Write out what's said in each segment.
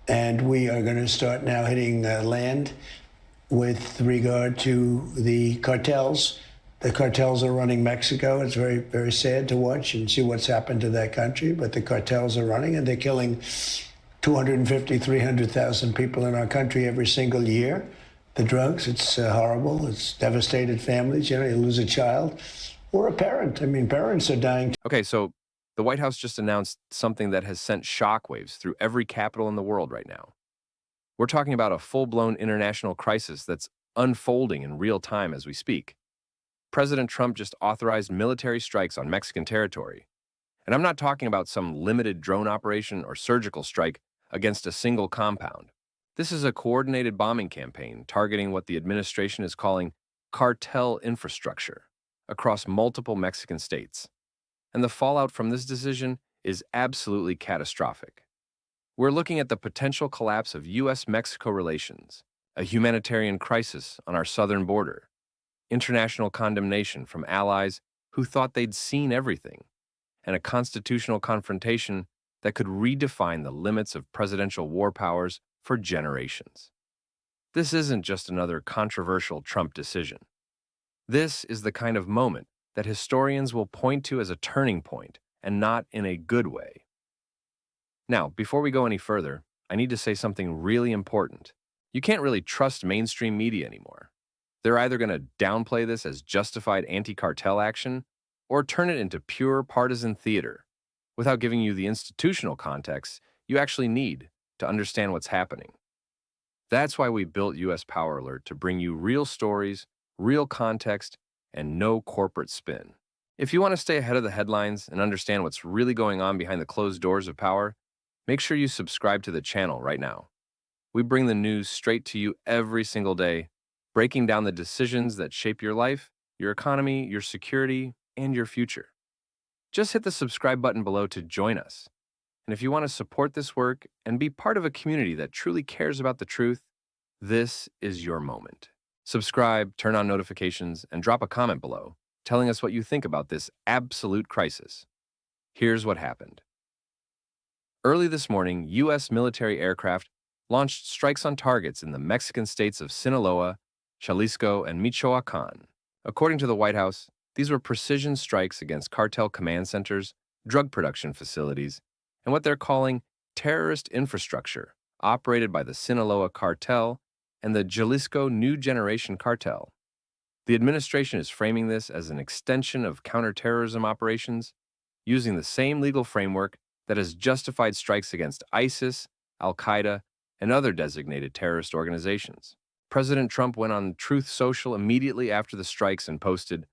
And we are going to start now hitting land with regard to the cartels. The cartels are running Mexico. It's very, very sad to watch and see what's happened to that country, but the cartels are running and they're killing 250, 300,000 people in our country every single year. The drugs, it's horrible. It's devastated families. You know, you lose a child or a parent. I mean, parents are dying. Okay, so the White House just announced something that has sent shockwaves through every capital in the world right now. We're talking about a full-blown international crisis that's unfolding in real time as we speak. President Trump just authorized military strikes on Mexican territory. And I'm not talking about some limited drone operation or surgical strike against a single compound. This is a coordinated bombing campaign targeting what the administration is calling cartel infrastructure across multiple Mexican states. And the fallout from this decision is absolutely catastrophic. We're looking at the potential collapse of U.S.-Mexico relations, a humanitarian crisis on our southern border, international condemnation from allies who thought they'd seen everything, and a constitutional confrontation that could redefine the limits of presidential war powers for generations. This isn't just another controversial Trump decision. This is the kind of moment that historians will point to as a turning point, and not in a good way. Now, before we go any further, I need to say something really important. You can't really trust mainstream media anymore. They're either going to downplay this as justified anti-cartel action or turn it into pure partisan theater without giving you the institutional context you actually need to understand what's happening. That's why we built US Power Alert, to bring you real stories, real context, and no corporate spin. If you want to stay ahead of the headlines and understand what's really going on behind the closed doors of power, make sure you subscribe to the channel right now. We bring the news straight to you every single day, breaking down the decisions that shape your life, your economy, your security, and your future. Just hit the subscribe button below to join us. And if you want to support this work and be part of a community that truly cares about the truth, this is your moment. Subscribe, turn on notifications, and drop a comment below, telling us what you think about this absolute crisis. Here's what happened. Early this morning, U.S. military aircraft launched strikes on targets in the Mexican states of Sinaloa, Jalisco, and Michoacán. According to the White House, these were precision strikes against cartel command centers, drug production facilities, and what they're calling terrorist infrastructure operated by the Sinaloa Cartel and the Jalisco New Generation Cartel. The administration is framing this as an extension of counterterrorism operations, using the same legal framework that has justified strikes against ISIS, al-Qaeda, and other designated terrorist organizations. President Trump went on Truth Social immediately after the strikes and posted,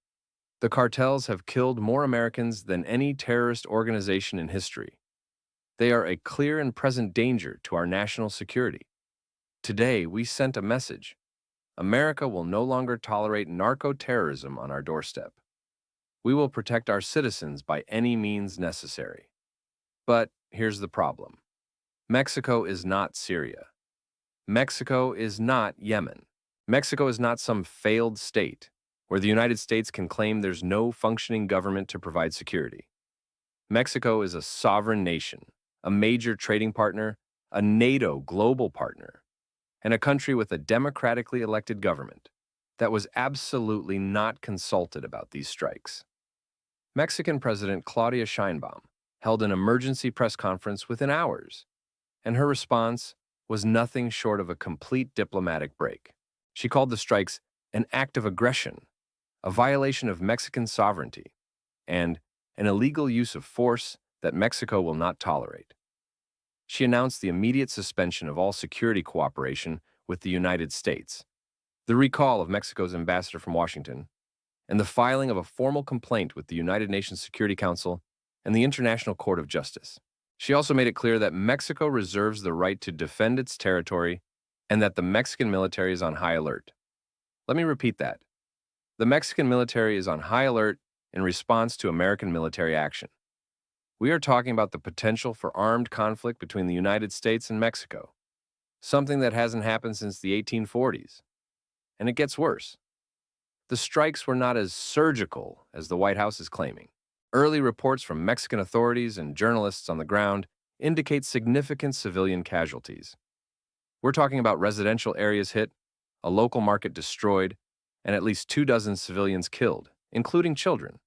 "The cartels have killed more Americans than any terrorist organization in history. They are a clear and present danger to our national security. Today, we sent a message. America will no longer tolerate narco-terrorism on our doorstep. We will protect our citizens by any means necessary." But here's the problem. Mexico is not Syria. Mexico is not Yemen. Mexico is not some failed state where the United States can claim there's no functioning government to provide security. Mexico is a sovereign nation, a major trading partner, a NATO global partner, and a country with a democratically elected government that was absolutely not consulted about these strikes. Mexican President Claudia Sheinbaum held an emergency press conference within hours, and her response was nothing short of a complete diplomatic break. She called the strikes an act of aggression, a violation of Mexican sovereignty, and an illegal use of force that Mexico will not tolerate. She announced the immediate suspension of all security cooperation with the United States, the recall of Mexico's ambassador from Washington, and the filing of a formal complaint with the United Nations Security Council and the International Court of Justice. She also made it clear that Mexico reserves the right to defend its territory and that the Mexican military is on high alert. Let me repeat that. The Mexican military is on high alert in response to American military action. We are talking about the potential for armed conflict between the United States and Mexico, something that hasn't happened since the 1840s. And it gets worse. The strikes were not as surgical as the White House is claiming. Early reports from Mexican authorities and journalists on the ground indicate significant civilian casualties. We're talking about residential areas hit, a local market destroyed, and at least 24 civilians killed, including children.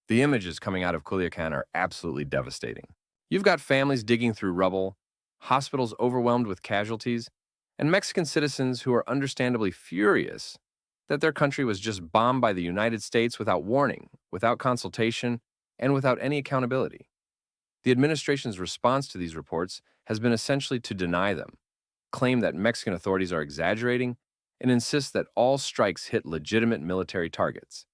The images coming out of Culiacan are absolutely devastating. You've got families digging through rubble, hospitals overwhelmed with casualties, and Mexican citizens who are understandably furious that their country was just bombed by the United States without warning, without consultation, and without any accountability. The administration's response to these reports has been essentially to deny them, claim that Mexican authorities are exaggerating, and insist that all strikes hit legitimate military targets.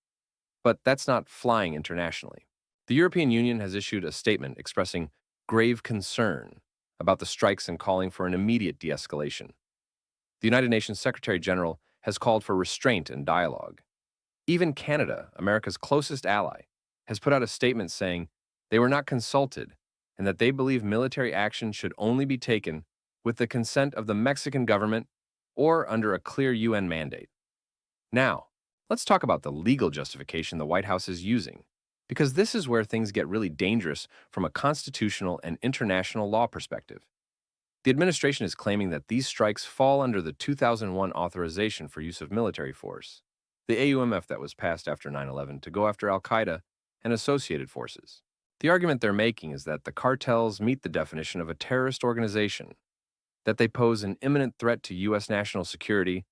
But that's not flying internationally. The European Union has issued a statement expressing grave concern about the strikes and calling for an immediate de-escalation. The United Nations Secretary General has called for restraint and dialogue. Even Canada, America's closest ally, has put out a statement saying they were not consulted and that they believe military action should only be taken with the consent of the Mexican government or under a clear UN mandate. Now, let's talk about the legal justification the White House is using, because this is where things get really dangerous from a constitutional and international law perspective. The administration is claiming that these strikes fall under the 2001 authorization for use of military force, the AUMF that was passed after 9/11 to go after al-Qaeda and associated forces. The argument they're making is that the cartels meet the definition of a terrorist organization, that they pose an imminent threat to U.S. national security,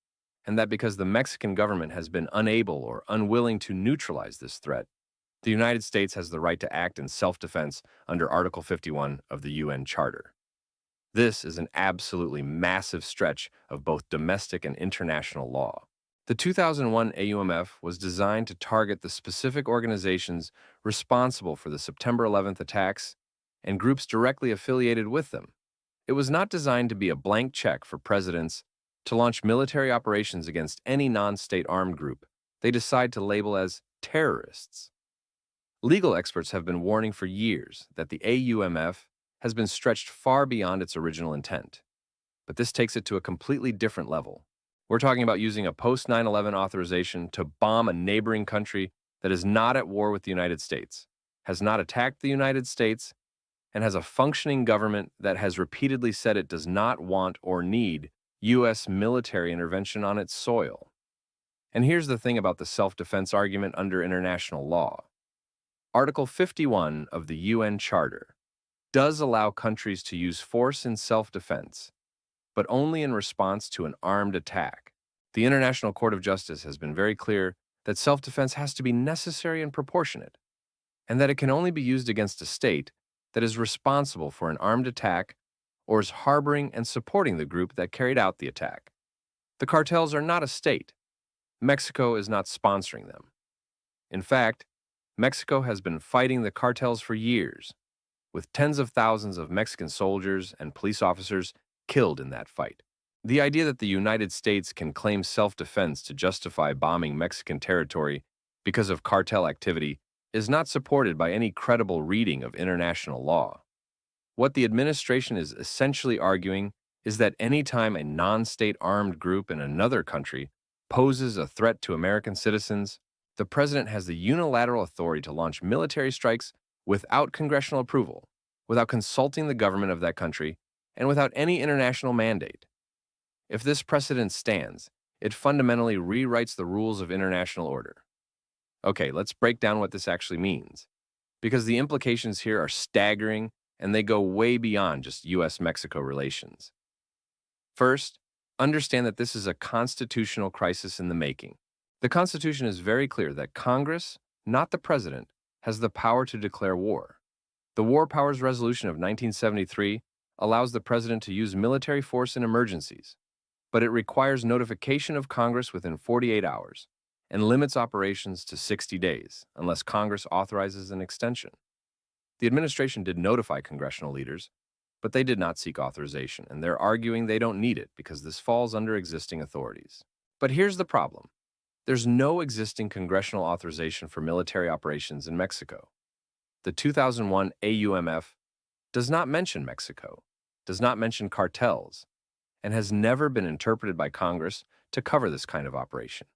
and that because the Mexican government has been unable or unwilling to neutralize this threat, the United States has the right to act in self-defense under Article 51 of the UN Charter. This is an absolutely massive stretch of both domestic and international law. The 2001 AUMF was designed to target the specific organizations responsible for the September 11th attacks and groups directly affiliated with them. It was not designed to be a blank check for presidents to launch military operations against any non-state armed group they decide to label as terrorists. Legal experts have been warning for years that the AUMF has been stretched far beyond its original intent. But this takes it to a completely different level. We're talking about using a post-9/11 authorization to bomb a neighboring country that is not at war with the United States, has not attacked the United States, and has a functioning government that has repeatedly said it does not want or need U.S. military intervention on its soil. And here's the thing about the self-defense argument under international law. Article 51 of the UN Charter does allow countries to use force in self-defense, but only in response to an armed attack. The International Court of Justice has been very clear that self-defense has to be necessary and proportionate, and that it can only be used against a state that is responsible for an armed attack or is harboring and supporting the group that carried out the attack. The cartels are not a state. Mexico is not sponsoring them. In fact, Mexico has been fighting the cartels for years, with tens of thousands of Mexican soldiers and police officers killed in that fight. The idea that the United States can claim self-defense to justify bombing Mexican territory because of cartel activity is not supported by any credible reading of international law. What the administration is essentially arguing is that any time a non-state armed group in another country poses a threat to American citizens, the president has the unilateral authority to launch military strikes without congressional approval, without consulting the government of that country, and without any international mandate. If this precedent stands, it fundamentally rewrites the rules of international order. Okay, let's break down what this actually means, because the implications here are staggering and they go way beyond just U.S.-Mexico relations. First, understand that this is a constitutional crisis in the making. The Constitution is very clear that Congress, not the president, has the power to declare war. The War Powers Resolution of 1973 allows the president to use military force in emergencies, but it requires notification of Congress within 48 hours and limits operations to 60 days unless Congress authorizes an extension. The administration did notify congressional leaders, but they did not seek authorization, and they're arguing they don't need it because this falls under existing authorities. But here's the problem. There's no existing congressional authorization for military operations in Mexico. The 2001 AUMF does not mention Mexico, does not mention cartels, and has never been interpreted by Congress to cover this kind of operation.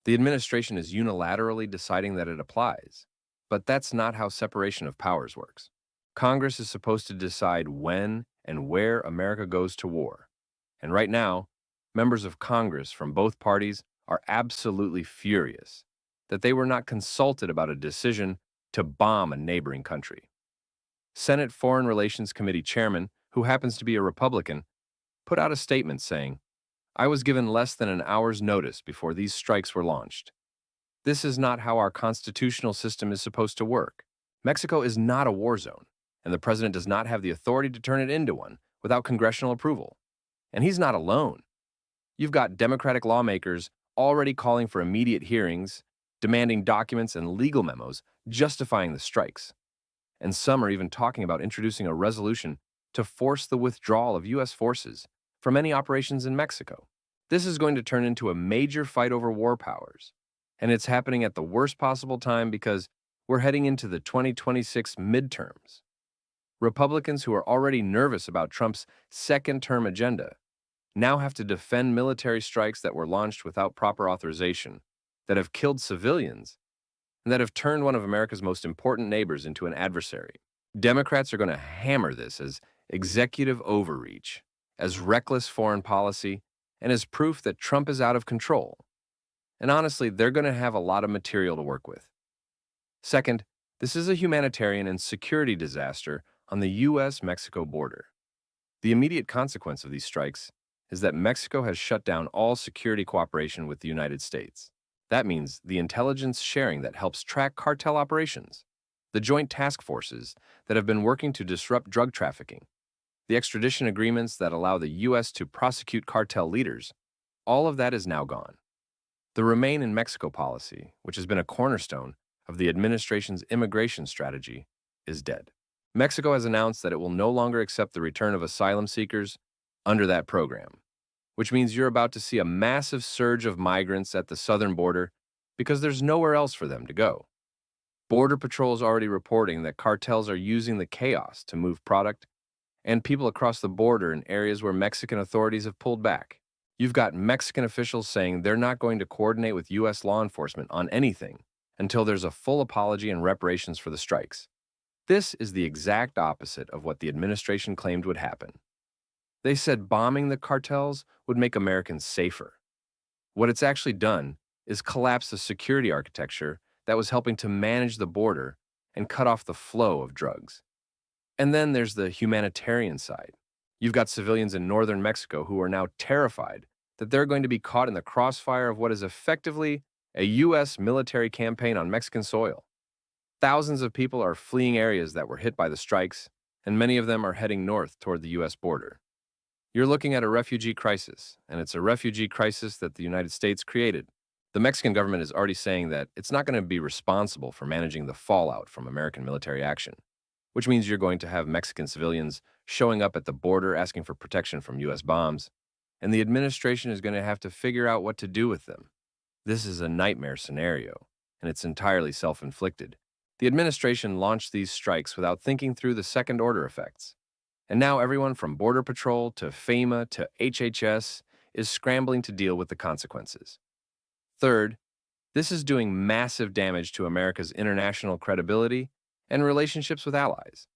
The administration is unilaterally deciding that it applies, but that's not how separation of powers works. Congress is supposed to decide when and where America goes to war. And right now, members of Congress from both parties are absolutely furious that they were not consulted about a decision to bomb a neighboring country. Senate Foreign Relations Committee Chairman, who happens to be a Republican, put out a statement saying, "I was given less than an hour's notice before these strikes were launched. This is not how our constitutional system is supposed to work. Mexico is not a war zone, and the president does not have the authority to turn it into one without congressional approval. And he's not alone. You've got Democratic lawmakers already calling for immediate hearings, demanding documents and legal memos justifying the strikes. And some are even talking about introducing a resolution to force the withdrawal of U.S. forces from any operations in Mexico. This is going to turn into a major fight over war powers. And it's happening at the worst possible time because we're heading into the 2026 midterms. Republicans who are already nervous about Trump's second-term agenda now have to defend military strikes that were launched without proper authorization, that have killed civilians, and that have turned one of America's most important neighbors into an adversary. Democrats are going to hammer this as executive overreach, as reckless foreign policy, and as proof that Trump is out of control. And honestly, they're going to have a lot of material to work with. Second, this is a humanitarian and security disaster on the U.S.-Mexico border. The immediate consequence of these strikes is that Mexico has shut down all security cooperation with the United States. That means the intelligence sharing that helps track cartel operations, the joint task forces that have been working to disrupt drug trafficking, the extradition agreements that allow the U.S. to prosecute cartel leaders, all of that is now gone. The Remain in Mexico policy, which has been a cornerstone of the administration's immigration strategy, is dead. Mexico has announced that it will no longer accept the return of asylum seekers under that program, which means you're about to see a massive surge of migrants at the southern border because there's nowhere else for them to go. Border Patrol is already reporting that cartels are using the chaos to move product and people across the border in areas where Mexican authorities have pulled back. You've got Mexican officials saying they're not going to coordinate with U.S. law enforcement on anything until there's a full apology and reparations for the strikes. This is the exact opposite of what the administration claimed would happen. They said bombing the cartels would make Americans safer. What it's actually done is collapse the security architecture that was helping to manage the border and cut off the flow of drugs. And then there's the humanitarian side. You've got civilians in northern Mexico who are now terrified that they're going to be caught in the crossfire of what is effectively a U.S. military campaign on Mexican soil. Thousands of people are fleeing areas that were hit by the strikes, and many of them are heading north toward the U.S. border. You're looking at a refugee crisis, and it's a refugee crisis that the United States created. The Mexican government is already saying that it's not going to be responsible for managing the fallout from American military action, which means you're going to have Mexican civilians showing up at the border asking for protection from U.S. bombs, and the administration is going to have to figure out what to do with them. This is a nightmare scenario, and it's entirely self-inflicted. The administration launched these strikes without thinking through the second-order effects. And now everyone from Border Patrol to FEMA to HHS is scrambling to deal with the consequences. Third, this is doing massive damage to America's international credibility and relationships with allies.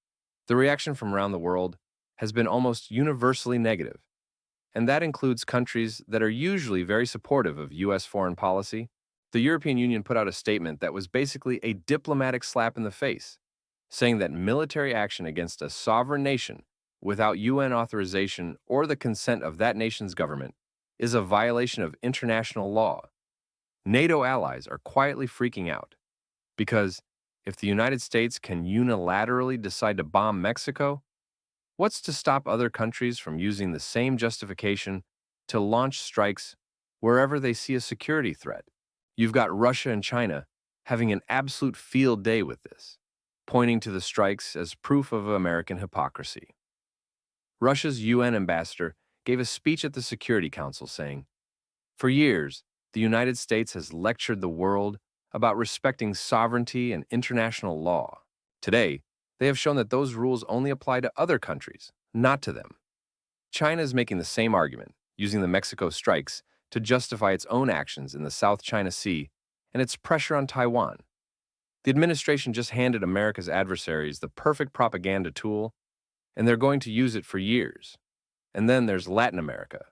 The reaction from around the world has been almost universally negative, and that includes countries that are usually very supportive of U.S. foreign policy. The European Union put out a statement that was basically a diplomatic slap in the face, saying that military action against a sovereign nation without UN authorization or the consent of that nation's government is a violation of international law. NATO allies are quietly freaking out because if the United States can unilaterally decide to bomb Mexico, what's to stop other countries from using the same justification to launch strikes wherever they see a security threat? You've got Russia and China having an absolute field day with this, pointing to the strikes as proof of American hypocrisy. Russia's UN ambassador gave a speech at the Security Council saying, "For years, the United States has lectured the world about respecting sovereignty and international law. Today, they have shown that those rules only apply to other countries, not to them." China is making the same argument, using the Mexico strikes to justify its own actions in the South China Sea and its pressure on Taiwan. The administration just handed America's adversaries the perfect propaganda tool, and they're going to use it for years. And then there's Latin America,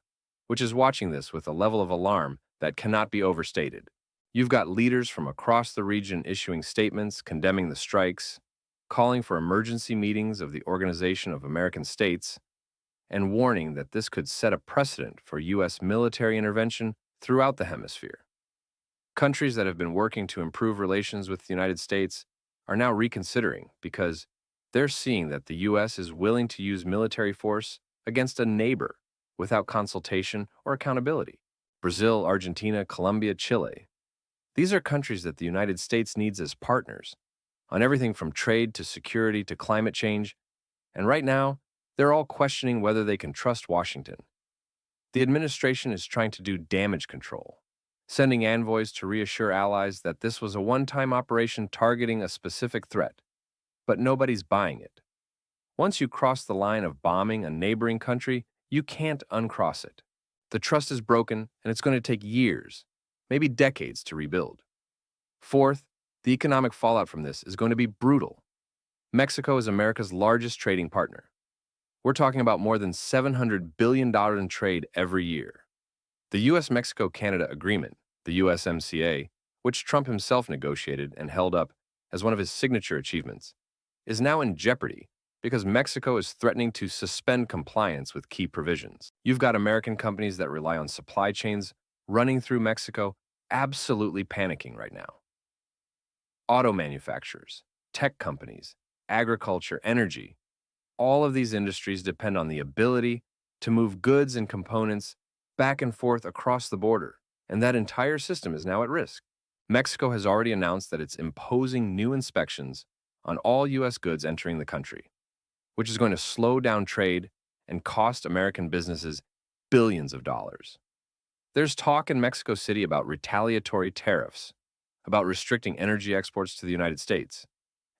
which is watching this with a level of alarm that cannot be overstated. You've got leaders from across the region issuing statements condemning the strikes, calling for emergency meetings of the Organization of American States, and warning that this could set a precedent for U.S. military intervention throughout the hemisphere. Countries that have been working to improve relations with the United States are now reconsidering because they're seeing that the U.S. is willing to use military force against a neighbor without consultation or accountability. Brazil, Argentina, Colombia, Chile. These are countries that the United States needs as partners on everything from trade to security to climate change, and right now, they're all questioning whether they can trust Washington. The administration is trying to do damage control, sending envoys to reassure allies that this was a one-time operation targeting a specific threat, but nobody's buying it. Once you cross the line of bombing a neighboring country, you can't uncross it. The trust is broken, and it's going to take years, maybe decades, to rebuild. Fourth, the economic fallout from this is going to be brutal. Mexico is America's largest trading partner. We're talking about more than $700 billion in trade every year. The U.S.-Mexico-Canada Agreement, the USMCA, which Trump himself negotiated and held up as one of his signature achievements, is now in jeopardy because Mexico is threatening to suspend compliance with key provisions. You've got American companies that rely on supply chains running through Mexico absolutely panicking right now. Auto manufacturers, tech companies, agriculture, energy, all of these industries depend on the ability to move goods and components back and forth across the border, and that entire system is now at risk. Mexico has already announced that it's imposing new inspections on all U.S. goods entering the country, which is going to slow down trade and cost American businesses billions of dollars. There's talk in Mexico City about retaliatory tariffs, about restricting energy exports to the United States,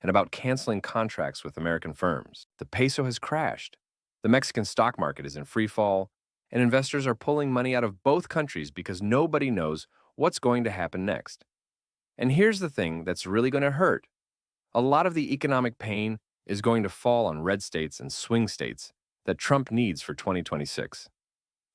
and about canceling contracts with American firms. The peso has crashed. The Mexican stock market is in free fall, and investors are pulling money out of both countries because nobody knows what's going to happen next. And here's the thing that's really going to hurt. A lot of the economic pain is going to fall on red states and swing states that Trump needs for 2026.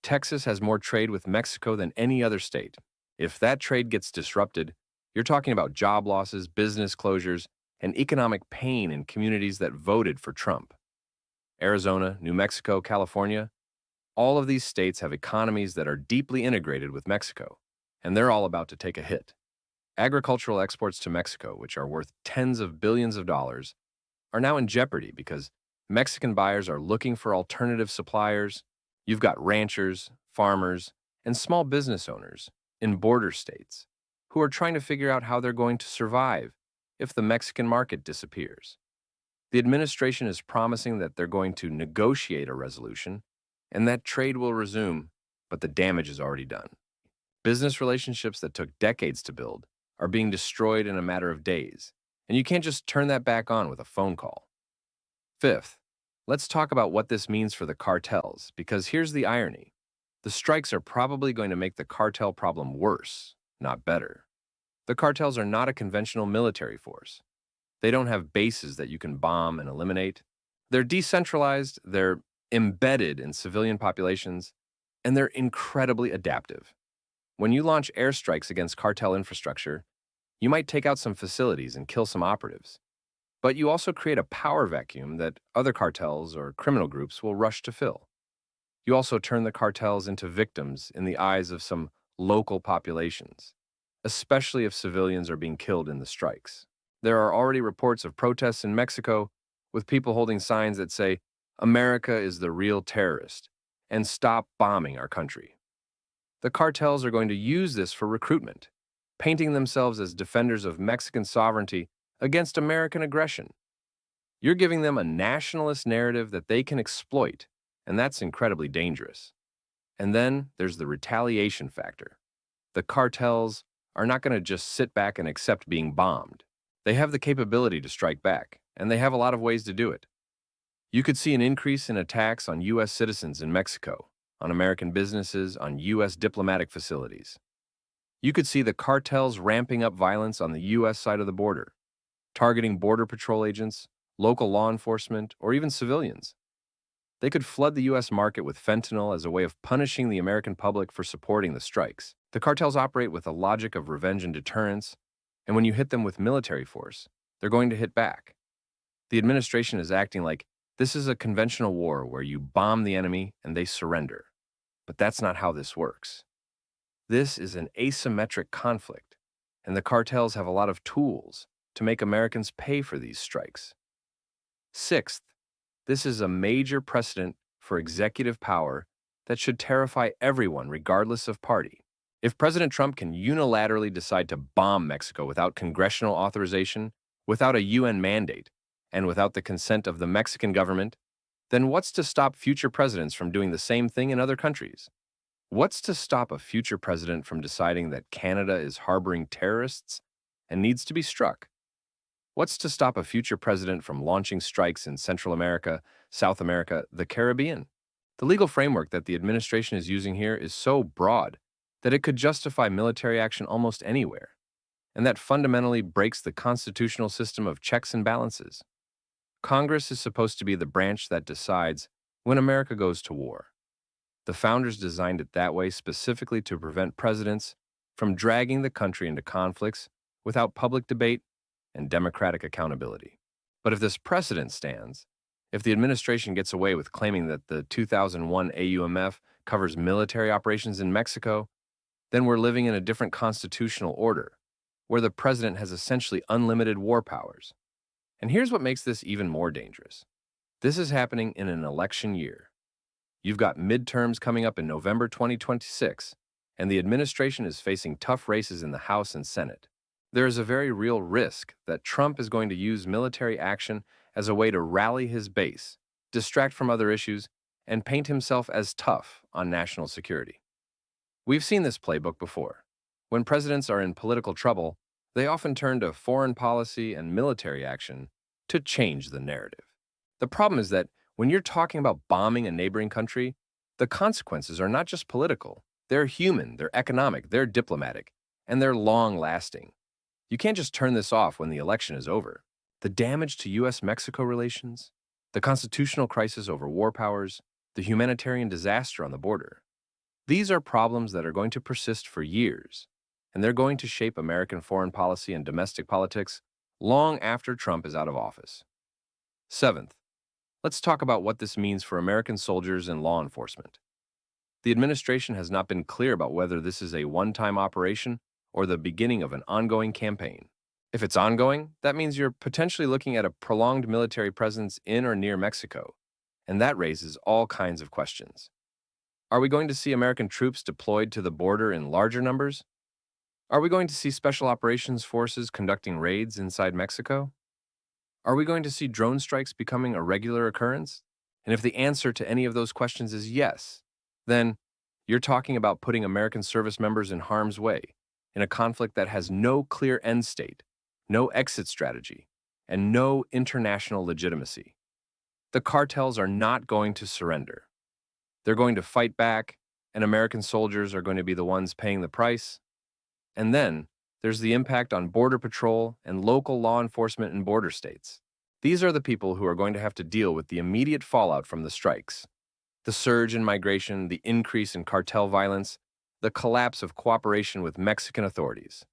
Texas has more trade with Mexico than any other state. If that trade gets disrupted, you're talking about job losses, business closures, and economic pain in communities that voted for Trump. Arizona, New Mexico, California, all of these states have economies that are deeply integrated with Mexico, and they're all about to take a hit. Agricultural exports to Mexico, which are worth tens of billions of dollars, are now in jeopardy because Mexican buyers are looking for alternative suppliers. You've got ranchers, farmers, and small business owners in border states who are trying to figure out how they're going to survive if the Mexican market disappears. The administration is promising that they're going to negotiate a resolution and that trade will resume, but the damage is already done. Business relationships that took decades to build are being destroyed in a matter of days, and you can't just turn that back on with a phone call. Fifth, let's talk about what this means for the cartels, because here's the irony. The strikes are probably going to make the cartel problem worse, not better. The cartels are not a conventional military force. They don't have bases that you can bomb and eliminate. They're decentralized, they're embedded in civilian populations, and they're incredibly adaptive. When you launch airstrikes against cartel infrastructure, you might take out some facilities and kill some operatives, but you also create a power vacuum that other cartels or criminal groups will rush to fill. You also turn the cartels into victims in the eyes of some local populations, especially if civilians are being killed in the strikes. There are already reports of protests in Mexico with people holding signs that say, "America is the real terrorist," and "Stop bombing our country." The cartels are going to use this for recruitment, painting themselves as defenders of Mexican sovereignty against American aggression. You're giving them a nationalist narrative that they can exploit, and that's incredibly dangerous. And then there's the retaliation factor. The cartels are not going to just sit back and accept being bombed. They have the capability to strike back, and they have a lot of ways to do it. You could see an increase in attacks on U.S. citizens in Mexico, on American businesses, on U.S. diplomatic facilities. You could see the cartels ramping up violence on the U.S. side of the border. targeting border patrol agents, local law enforcement, or even civilians. They could flood the U.S. market with fentanyl as a way of punishing the American public for supporting the strikes. The cartels operate with a logic of revenge and deterrence, and when you hit them with military force, they're going to hit back. The administration is acting like this is a conventional war where you bomb the enemy and they surrender. But that's not how this works. This is an asymmetric conflict, and the cartels have a lot of tools to make Americans pay for these strikes. Sixth, this is a major precedent for executive power that should terrify everyone regardless of party. If President Trump can unilaterally decide to bomb Mexico without congressional authorization, without a UN mandate, and without the consent of the Mexican government, then what's to stop future presidents from doing the same thing in other countries? What's to stop a future president from deciding that Canada is harboring terrorists and needs to be struck? What's to stop a future president from launching strikes in Central America, South America, the Caribbean? The legal framework that the administration is using here is so broad that it could justify military action almost anywhere, and that fundamentally breaks the constitutional system of checks and balances. Congress is supposed to be the branch that decides when America goes to war. The founders designed it that way specifically to prevent presidents from dragging the country into conflicts without public debate and democratic accountability. But if this precedent stands, if the administration gets away with claiming that the 2001 AUMF covers military operations in Mexico, then we're living in a different constitutional order, where the president has essentially unlimited war powers. And here's what makes this even more dangerous. This is happening in an election year. You've got midterms coming up in November 2026, and the administration is facing tough races in the House and Senate. There is a very real risk that Trump is going to use military action as a way to rally his base, distract from other issues, and paint himself as tough on national security. We've seen this playbook before. When presidents are in political trouble, they often turn to foreign policy and military action to change the narrative. The problem is that when you're talking about bombing a neighboring country, the consequences are not just political. They're human, they're economic, they're diplomatic, and they're long-lasting. You can't just turn this off when the election is over. The damage to U.S.-Mexico relations, the constitutional crisis over war powers, the humanitarian disaster on the border. These are problems that are going to persist for years, and they're going to shape American foreign policy and domestic politics long after Trump is out of office. Seventh, let's talk about what this means for American soldiers and law enforcement. The administration has not been clear about whether this is a one-time operation or the beginning of an ongoing campaign. If it's ongoing, that means you're potentially looking at a prolonged military presence in or near Mexico, and that raises all kinds of questions. Are we going to see American troops deployed to the border in larger numbers? Are we going to see special operations forces conducting raids inside Mexico? Are we going to see drone strikes becoming a regular occurrence? And if the answer to any of those questions is yes, then you're talking about putting American service members in harm's way in a conflict that has no clear end state, no exit strategy, and no international legitimacy. The cartels are not going to surrender. They're going to fight back, and American soldiers are going to be the ones paying the price. And then there's the impact on Border Patrol and local law enforcement in border states. These are the people who are going to have to deal with the immediate fallout from the strikes. The surge in migration, the increase in cartel violence, the collapse of cooperation with Mexican authorities.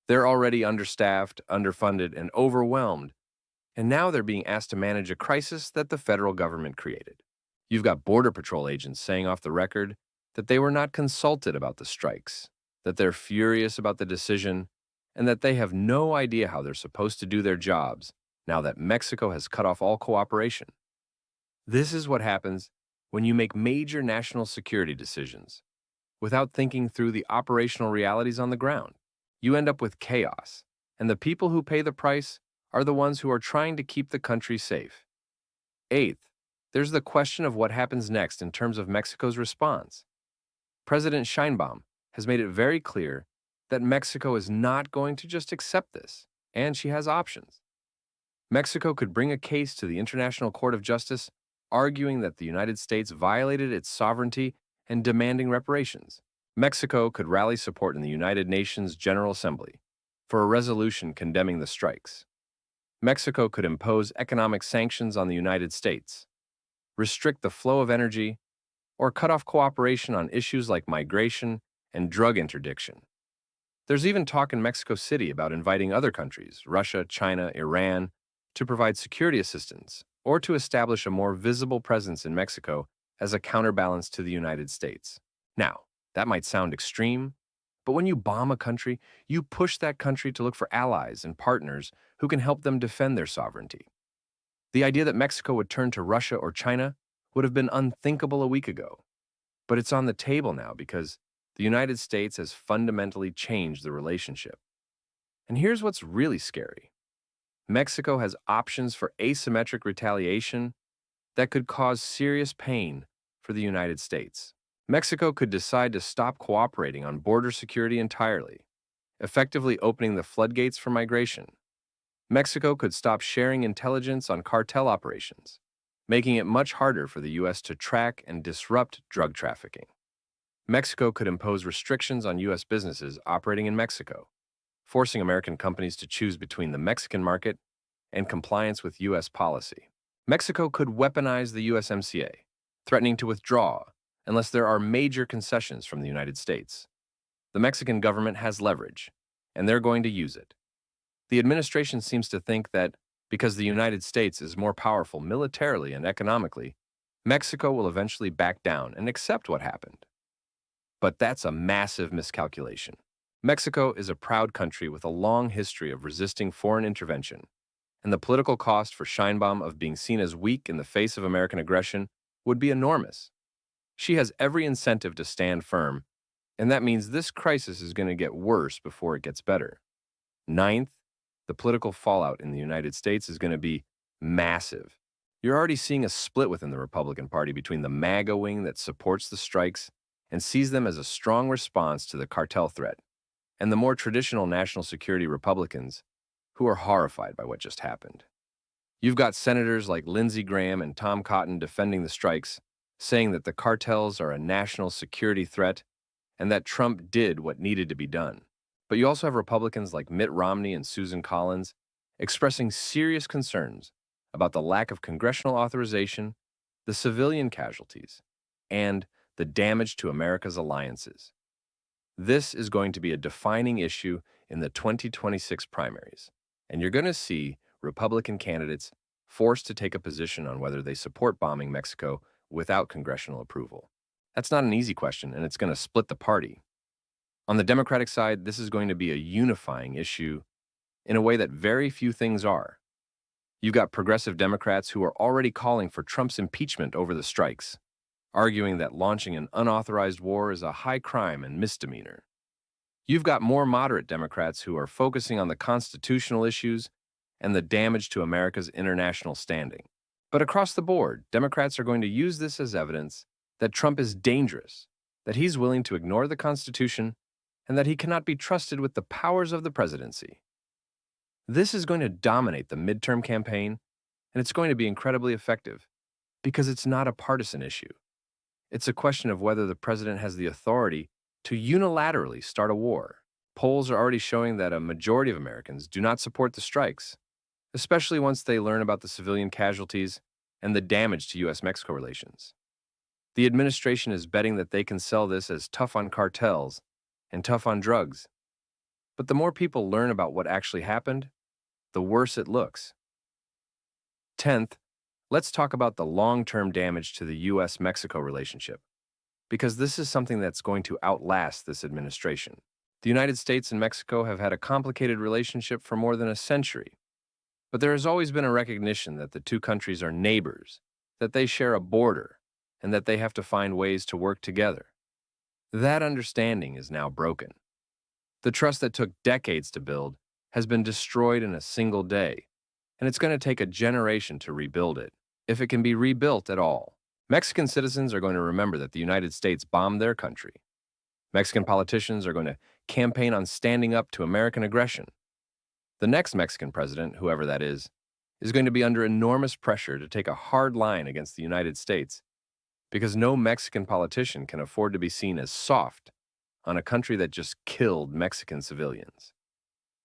They're already understaffed, underfunded, and overwhelmed, and now they're being asked to manage a crisis that the federal government created. You've got Border Patrol agents saying off the record that they were not consulted about the strikes, that they're furious about the decision, and that they have no idea how they're supposed to do their jobs now that Mexico has cut off all cooperation. This is what happens when you make major national security decisions without thinking through the operational realities on the ground. You end up with chaos, and the people who pay the price are the ones who are trying to keep the country safe. Eighth, there's the question of what happens next in terms of Mexico's response. President Sheinbaum has made it very clear that Mexico is not going to just accept this, and she has options. Mexico could bring a case to the International Court of Justice arguing that the United States violated its sovereignty and demanding reparations. Mexico could rally support in the United Nations General Assembly for a resolution condemning the strikes. Mexico could impose economic sanctions on the United States, restrict the flow of energy, or cut off cooperation on issues like migration and drug interdiction. There's even talk in Mexico City about inviting other countries, Russia, China, Iran, to provide security assistance or to establish a more visible presence in Mexico as a counterbalance to the United States. Now, that might sound extreme, but when you bomb a country, you push that country to look for allies and partners who can help them defend their sovereignty. The idea that Mexico would turn to Russia or China would have been unthinkable a week ago, but it's on the table now because the United States has fundamentally changed the relationship. And here's what's really scary. Mexico has options for asymmetric retaliation that could cause serious pain for the United States. Mexico could decide to stop cooperating on border security entirely, effectively opening the floodgates for migration. Mexico could stop sharing intelligence on cartel operations, making it much harder for the U.S. to track and disrupt drug trafficking. Mexico could impose restrictions on U.S. businesses operating in Mexico, forcing American companies to choose between the Mexican market and compliance with U.S. policy. Mexico could weaponize the USMCA, threatening to withdraw unless there are major concessions from the United States. The Mexican government has leverage, and they're going to use it. The administration seems to think that because the United States is more powerful militarily and economically, Mexico will eventually back down and accept what happened. But that's a massive miscalculation. Mexico is a proud country with a long history of resisting foreign intervention, and the political cost for Sheinbaum of being seen as weak in the face of American aggression would be enormous. She has every incentive to stand firm, and that means this crisis is going to get worse before it gets better. Ninth, the political fallout in the United States is going to be massive. You're already seeing a split within the Republican Party between the MAGA wing that supports the strikes and sees them as a strong response to the cartel threat, and the more traditional national security Republicans who are horrified by what just happened. You've got senators like Lindsey Graham and Tom Cotton defending the strikes, saying that the cartels are a national security threat and that Trump did what needed to be done. But you also have Republicans like Mitt Romney and Susan Collins expressing serious concerns about the lack of congressional authorization, the civilian casualties, and the damage to America's alliances. This is going to be a defining issue in the 2026 primaries, and you're going to see Republican candidates forced to take a position on whether they support bombing Mexico without congressional approval. That's not an easy question, and it's going to split the party. On the Democratic side, this is going to be a unifying issue in a way that very few things are. You've got progressive Democrats who are already calling for Trump's impeachment over the strikes, arguing that launching an unauthorized war is a high crime and misdemeanor. You've got more moderate Democrats who are focusing on the constitutional issues and the damage to America's international standing. But across the board, Democrats are going to use this as evidence that Trump is dangerous, that he's willing to ignore the Constitution, and that he cannot be trusted with the powers of the presidency. This is going to dominate the midterm campaign, and it's going to be incredibly effective because it's not a partisan issue. It's a question of whether the president has the authority to unilaterally start a war. Polls are already showing that a majority of Americans do not support the strikes, especially once they learn about the civilian casualties and the damage to U.S.-Mexico relations. The administration is betting that they can sell this as tough on cartels and tough on drugs. But the more people learn about what actually happened, the worse it looks. 10th, let's talk about the long-term damage to the U.S.-Mexico relationship, because this is something that's going to outlast this administration. The United States and Mexico have had a complicated relationship for more than a century, but there has always been a recognition that the two countries are neighbors, that they share a border, and that they have to find ways to work together. That understanding is now broken. The trust that took decades to build has been destroyed in a single day, and it's going to take a generation to rebuild it, if it can be rebuilt at all. Mexican citizens are going to remember that the United States bombed their country. Mexican politicians are going to campaign on standing up to American aggression. The next Mexican president, whoever that is going to be under enormous pressure to take a hard line against the United States, because no Mexican politician can afford to be seen as soft on a country that just killed Mexican civilians.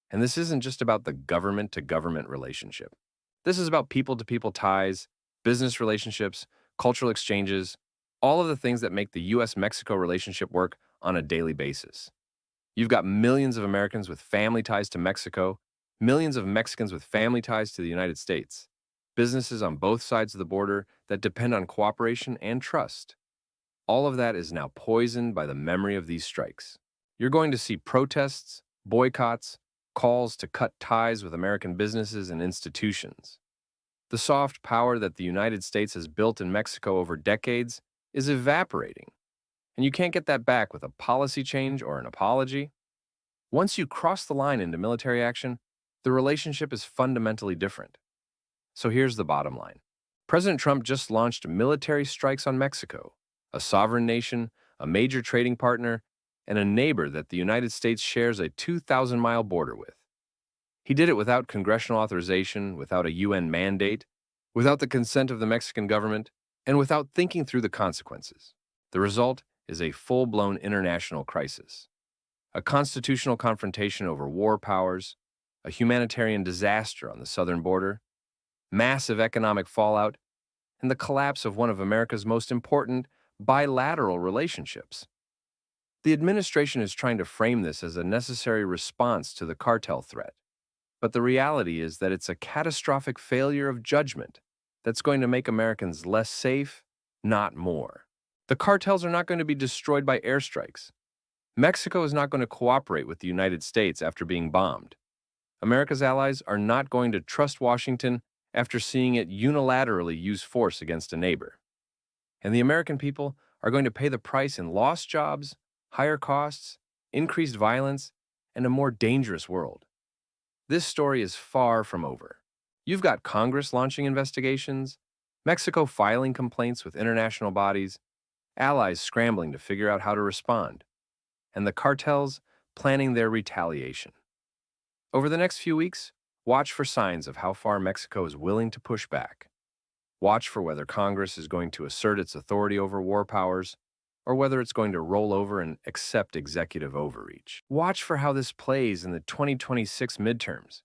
And this isn't just about the government-to-government relationship. This is about people-to-people ties, business relationships, cultural exchanges, all of the things that make the U.S.-Mexico relationship work on a daily basis. You've got millions of Americans with family ties to Mexico, millions of Mexicans with family ties to the United States, businesses on both sides of the border that depend on cooperation and trust. All of that is now poisoned by the memory of these strikes. You're going to see protests, boycotts, calls to cut ties with American businesses and institutions. The soft power that the United States has built in Mexico over decades is evaporating, and you can't get that back with a policy change or an apology. Once you cross the line into military action, the relationship is fundamentally different. So here's the bottom line. President Trump just launched military strikes on Mexico, a sovereign nation, a major trading partner, and a neighbor that the United States shares a 2,000-mile border with. He did it without congressional authorization, without a UN mandate, without the consent of the Mexican government, and without thinking through the consequences. The result is a full-blown international crisis, a constitutional confrontation over war powers, a humanitarian disaster on the southern border, massive economic fallout, and the collapse of one of America's most important bilateral relationships. The administration is trying to frame this as a necessary response to the cartel threat, but the reality is that it's a catastrophic failure of judgment that's going to make Americans less safe, not more. The cartels are not going to be destroyed by airstrikes. Mexico is not going to cooperate with the United States after being bombed. America's allies are not going to trust Washington after seeing it unilaterally use force against a neighbor. And the American people are going to pay the price in lost jobs, higher costs, increased violence, and a more dangerous world. This story is far from over. You've got Congress launching investigations, Mexico filing complaints with international bodies, allies scrambling to figure out how to respond, and the cartels planning their retaliation. Over the next few weeks, watch for signs of how far Mexico is willing to push back. Watch for whether Congress is going to assert its authority over war powers, or whether it's going to roll over and accept executive overreach. Watch for how this plays in the 2026 midterms,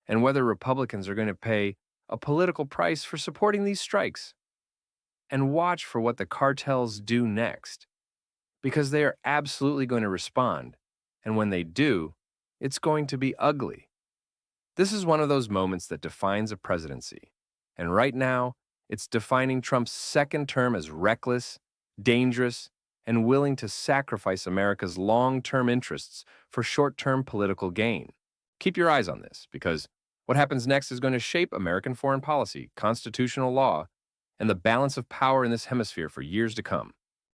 and whether Republicans are going to pay a political price for supporting these strikes. And watch for what the cartels do next, because they are absolutely going to respond, and when they do, it's going to be ugly. This is one of those moments that defines a presidency, and right now, it's defining Trump's second term as reckless, dangerous, and willing to sacrifice America's long-term interests for short-term political gain. Keep your eyes on this, because what happens next is going to shape American foreign policy, constitutional law, and the balance of power in this hemisphere for years to come.